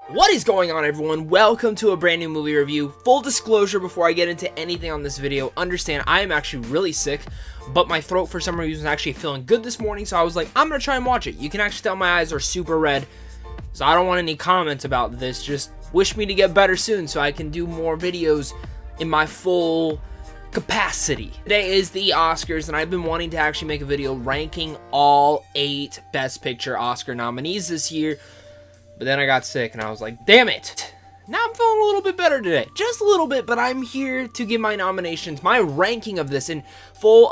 What is going on, everyone? Welcome to a brand new movie review. Full disclosure before I get into anything on this video, understand I am actually really sick, but my throat for some reason is actually feeling good this morning, so I was like, I'm gonna try and watch it. You can actually tell my eyes are super red, so I don't want any comments about this. Just wish me to get better soon so I can do more videos in my full capacity. Today is the Oscars, and I've been wanting to actually make a video ranking all 8 Best Picture Oscar nominees this year. But then I got sick, and I was like, damn it. Now I'm feeling a little bit better today. Just a little bit, but I'm here to give my nominations, my ranking of this, and full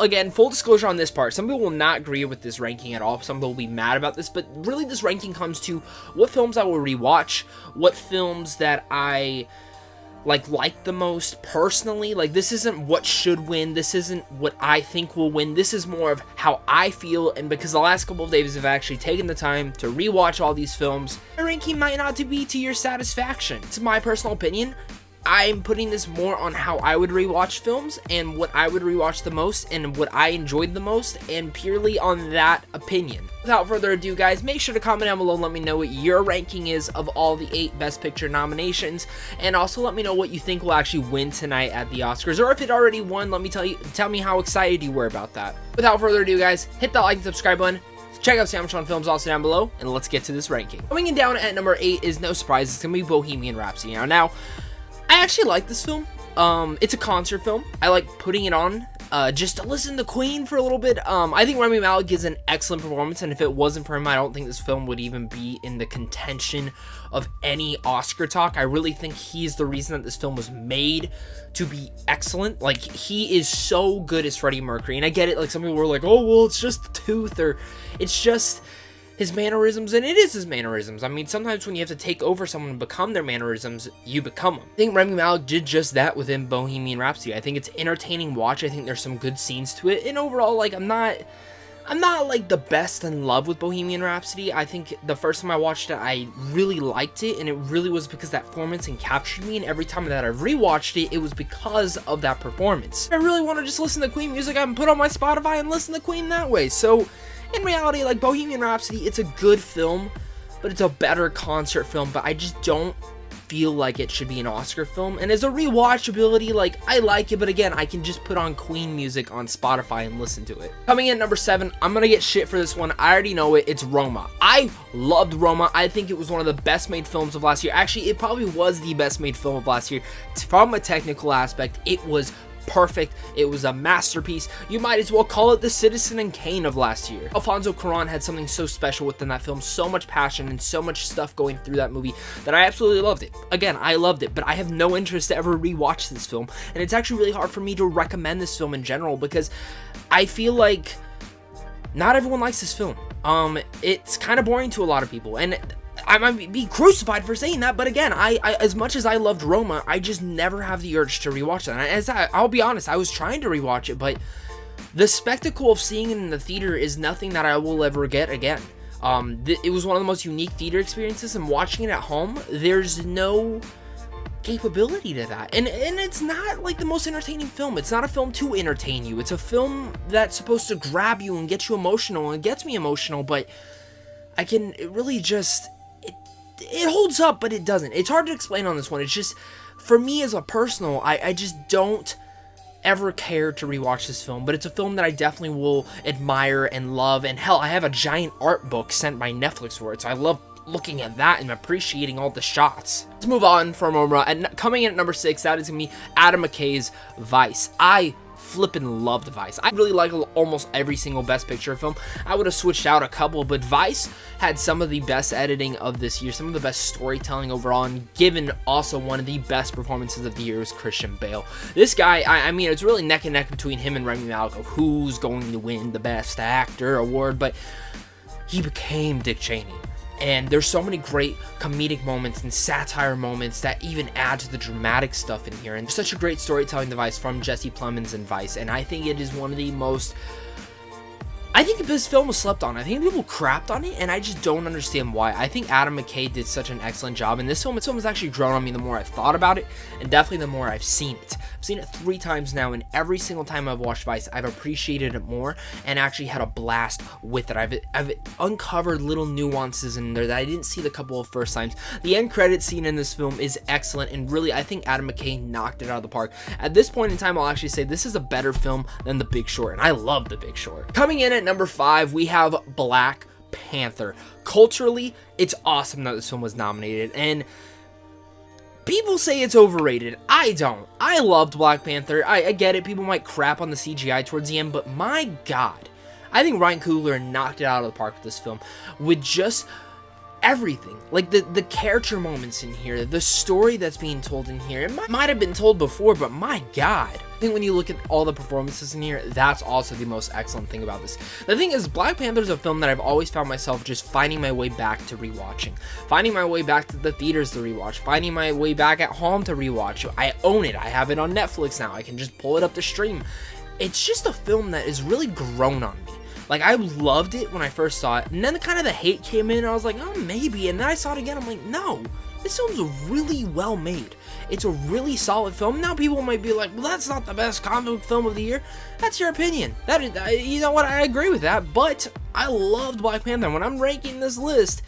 disclosure on this part. Some people will not agree with this ranking at all. Some people will be mad about this, but really this ranking comes to what films I will rewatch, what films that I like the most personally. Like, this isn't what should win, this isn't what I think will win, this is more of how I feel. And because the last couple of days I've actually taken the time to rewatch all these films, my ranking might not be to your satisfaction. It's my personal opinion. I'm putting this more on how I would rewatch films and what I would rewatch the most and what I enjoyed the most, and purely on that opinion. Without further ado, guys, make sure to comment down below and let me know what your ranking is of all the 8 Best Picture nominations, and also let me know what you think will actually win tonight at the Oscars, or if it already won, let me tell me how excited you were about that. Without further ado, guys, hit that like and subscribe button. Check out Sandwich on Films also down below, and let's get to this ranking. Coming in down at number 8 is no surprise, it's gonna be Bohemian Rhapsody. Now, I actually like this film. It's a concert film. I like putting it on just to listen to Queen for a little bit. I think Rami Malek gives an excellent performance, and if it wasn't for him, I don't think this film would even be in the contention of any Oscar talk. I really think he's the reason that this film was made to be excellent. Like, he is so good as Freddie Mercury, and I get it, like, some people were like, oh, well, it's just the tooth, or it's just his mannerisms, and it is his mannerisms. I mean, sometimes when you have to take over someone and become their mannerisms, you become them. I think Rami Malek did just that within Bohemian Rhapsody. I think it's entertaining watch. I think there's some good scenes to it, and overall, like, I'm not like the best in love with Bohemian Rhapsody. I think the first time I watched it, I really liked it, and it really was because that performance captured me, and every time that I've rewatched it, it was because of that performance. I really want to just listen to Queen music. I can put on my Spotify and listen to Queen that way. So in reality, like, Bohemian Rhapsody, it's a good film, but it's a better concert film, but I just don't feel like it should be an Oscar film. And as a rewatchability, like, I like it, but again, I can just put on Queen music on Spotify and listen to it. Coming in at number 7, I'm gonna get shit for this one. I already know it. It's Roma. I loved Roma. I think it was one of the best made films of last year. Actually, it probably was the best made film of last year. From a technical aspect, it was perfect. It was a masterpiece. You might as well call it the Citizen Kane of last year. Alfonso Cuarón had something so special within that film, so much passion and so much stuff going through that movie that I absolutely loved it. Again, I loved it, but I have no interest to ever rewatch this film, and it's actually really hard for me to recommend this film in general because I feel like not everyone likes this film. It's kind of boring to a lot of people, and I might be crucified for saying that, but again, I as much as I loved Roma, I just never have the urge to rewatch that. I'll be honest, I was trying to rewatch it, but the spectacle of seeing it in the theater is nothing that I will ever get again. It was one of the most unique theater experiences, and watching it at home, there's no capability to that. And it's not like the most entertaining film. It's not a film to entertain you. It's a film that's supposed to grab you and get you emotional, and it gets me emotional, but it really just, it holds up, but it doesn't. It's hard to explain on this one. It's just, for me as a personal, I just don't ever care to rewatch this film, but it's a film that I definitely will admire and love, and hell, I have a giant art book sent by Netflix for it, so I love looking at that and appreciating all the shots. Let's move on from Roma, and coming in at number 6, that is gonna be Adam McKay's Vice. I flippin' loved Vice. I really like almost every single Best Picture film. I would have switched out a couple, but Vice had some of the best editing of this year, some of the best storytelling overall, and given also one of the best performances of the year was Christian Bale. This guy, I mean, it's really neck and neck between him and Rami Malek of who's going to win the Best Actor award, but he became Dick Cheney. And there's so many great comedic moments and satire moments that even add to the dramatic stuff in here. And there's such a great storytelling device from Jesse Plemons in Vice. And I think it is one of the most, I think this film was slept on. I think people crapped on it, and I just don't understand why. I think Adam McKay did such an excellent job in this film. This film has actually grown on me the more I've thought about it, and definitely the more I've seen it. I've seen it 3 times now, and every single time I've watched Vice, I've appreciated it more and actually had a blast with it. I've uncovered little nuances in there that I didn't see the couple of first times. The end credit scene in this film is excellent, and really, I think Adam McKay knocked it out of the park. At this point in time, I'll actually say this is a better film than The Big Short, and I love The Big Short. Coming in at number 5, we have Black Panther. Culturally, it's awesome that this film was nominated, and people say it's overrated. I don't. I loved Black Panther. I get it. People might crap on the CGI towards the end, but my God, I think Ryan Coogler knocked it out of the park with this film with just everything. Like the character moments in here, the story that's being told in here. It might have been told before, but my God. I think when you look at all the performances in here, that's also the most excellent thing about this. The thing is, Black Panther is a film that I've always found myself just finding my way back to rewatching. Finding my way back to the theaters to rewatch. Finding my way back at home to rewatch. I own it. I have it on Netflix now. I can just pull it up to stream. It's just a film that has really grown on me. Like, I loved it when I first saw it, and then kind of the hate came in, and I was like, oh, maybe, and then I saw it again, I'm like, no, this film's really well made. It's a really solid film. Now, people might be like, well, that's not the best comic book film of the year. That's your opinion. That is, you know what, I agree with that, but I loved Black Panther. When I'm ranking this list,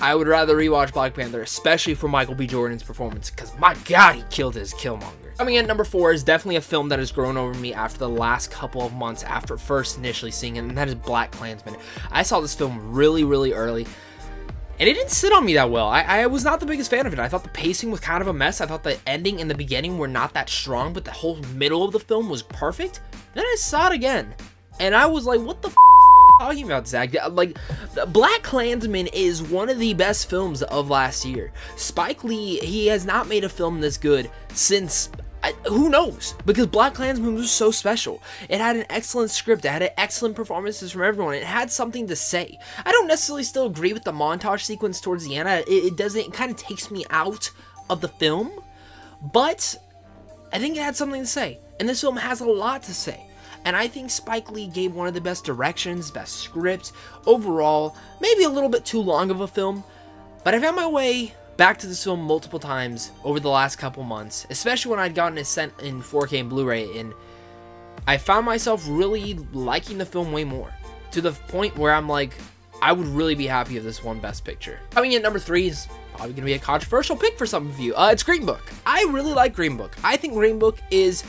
I would rather rewatch Black Panther, especially for Michael B. Jordan's performance, because my God, he killed his Killmonger. Coming in at number 4 is definitely a film that has grown over me after the last couple of months after first initially seeing it, and that is BLACKKKLANSMAN. I saw this film really, really early, and it didn't sit on me that well. I was not the biggest fan of it. I thought the pacing was kind of a mess. I thought the ending and the beginning were not that strong, but the whole middle of the film was perfect. Then I saw it again, and I was like, what the f*** talking about, Zach? Like, BLACKKKLANSMAN is one of the best films of last year. Spike Lee, he has not made a film this good since, who knows? Because BLACKKKLANSMAN was so special. It had an excellent script. It had excellent performances from everyone. It had something to say. I don't necessarily still agree with the montage sequence towards the end. It kind of takes me out of the film, but I think it had something to say. And this film has a lot to say. And I think Spike Lee gave one of the best directions, best scripts, overall, maybe a little bit too long of a film, but I found my way back to this film multiple times over the last couple months, especially when I'd gotten it sent in 4K and Blu-ray, and I found myself really liking the film way more, to the point where I'm like, I would really be happy if this won Best Picture. Coming in at number 3 is probably going to be a controversial pick for some of you. It's Green Book. I really like Green Book. I think Green Book is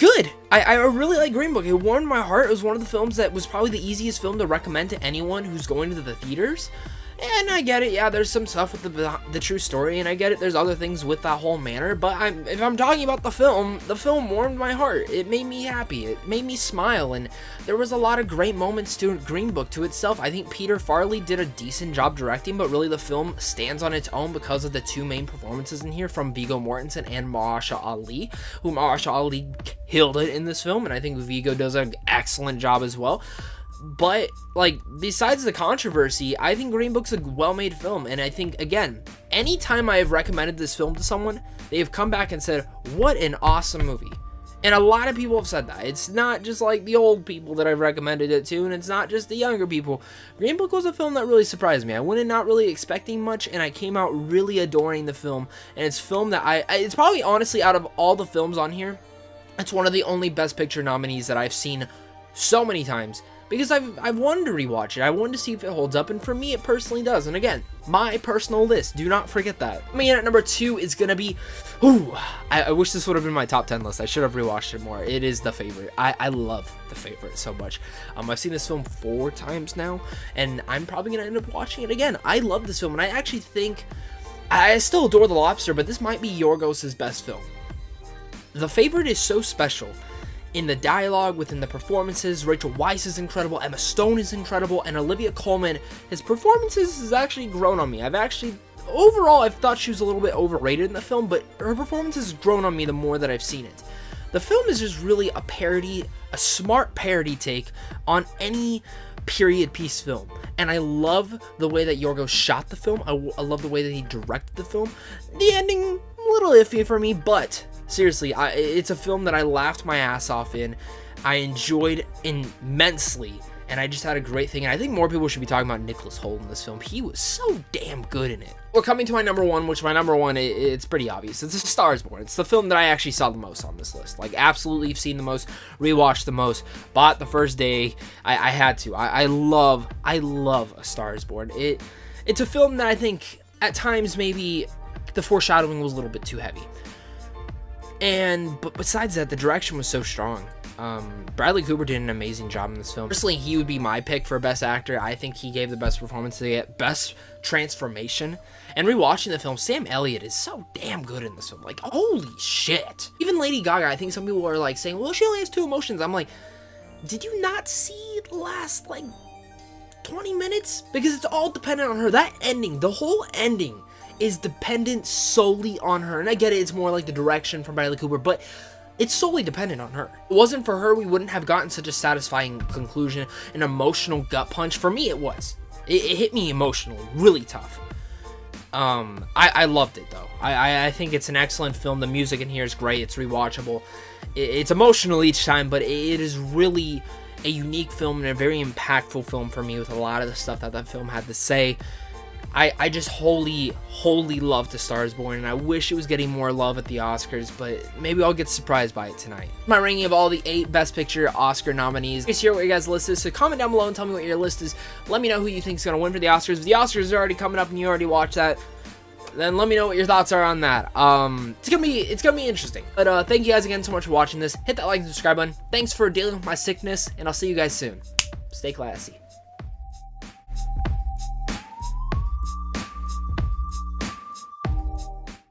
good. I really like Green Book. It warmed my heart. It was one of the films that was probably the easiest film to recommend to anyone who's going to the theaters. And I get it, yeah, there's some stuff with the true story, and I get it, there's other things with that whole manner, but if I'm talking about the film warmed my heart. It made me happy. It made me smile, and there was a lot of great moments to Green Book to itself. I think Peter Farrelly did a decent job directing, but really the film stands on its own because of the 2 main performances in here from Viggo Mortensen and Mahershala Ali, who Mahershala Ali killed it in this film, and I think Viggo does an excellent job as well. But, like, besides the controversy, I think Green Book's a well-made film, and I think, again, anytime I have recommended this film to someone, they have come back and said, what an awesome movie. And a lot of people have said that. It's not just, like, the old people that I've recommended it to, and it's not just the younger people. Green Book was a film that really surprised me. I went in not really expecting much, and I came out really adoring the film, and it's a film that it's probably, honestly, out of all the films on here, it's one of the only Best Picture nominees that I've seen so many times. Because I've wanted to rewatch it. I wanted to see if it holds up, and for me, it personally does. And again, my personal list. Do not forget that. Coming in at number 2 is going to be... Ooh, I wish this would have been my top 10 list. I should have rewatched it more. It is The Favorite. I love The Favorite so much. I've seen this film 4 times now, and I'm probably going to end up watching it again. I love this film, and I actually think... I still adore The Lobster, but this might be Yorgos' best film. The Favorite is so special. In the dialogue, within the performances, Rachel Weisz is incredible, Emma Stone is incredible, and Olivia Colman, his performances has actually grown on me. Overall, I've thought she was a little bit overrated in the film, but her performance has grown on me the more that I've seen it. The film is just really a parody, a smart parody take on any period piece film, and I love the way that Yorgos shot the film. I love the way that he directed the film. The ending, a little iffy for me, but seriously, it's a film that I laughed my ass off in. I enjoyed immensely, and I just had a great thing. And I think more people should be talking about Nicholas Hoult in this film. He was so damn good in it. We're coming to my number one, which my number one, it's pretty obvious. It's A Star Is Born. It's the film that I actually saw the most on this list. Like, absolutely seen the most, rewatched the most, bought the first day. I had to. I love A Star Is Born. It's a film that I think at times maybe the foreshadowing was a little bit too heavy. But besides that, the direction was so strong. Bradley Cooper did an amazing job in this film. Personally, he would be my pick for Best Actor. I think he gave the best performance to get Best Transformation. And rewatching the film, Sam Elliott is so damn good in this film. Like, holy shit. Even Lady Gaga, I think some people are like saying, well, she only has 2 emotions. I'm like, did you not see the last, like, 20 minutes? Because it's all dependent on her. That ending, the whole ending is dependent solely on her. And I get it, it's more like the direction from Bradley Cooper, but it's solely dependent on her. If it wasn't for her, we wouldn't have gotten such a satisfying conclusion, an emotional gut punch. For me, it was. It hit me emotionally, really tough. I loved it, though. I think it's an excellent film. The music in here is great. It's rewatchable. It's emotional each time, but it is really a unique film and a very impactful film for me with a lot of the stuff that that film had to say. I just wholly love A Star Is Born, and I wish it was getting more love at the Oscars, but maybe I'll get surprised by it tonight. My ranking of all the 8 Best Picture Oscar nominees. Please hear what your guys' list is, so comment down below and tell me what your list is. Let me know who you think is going to win for the Oscars. If the Oscars are already coming up and you already watched that, then let me know what your thoughts are on that. It's gonna be interesting. But thank you guys again so much for watching this. Hit that like and subscribe button. Thanks for dealing with my sickness, and I'll see you guys soon. Stay classy.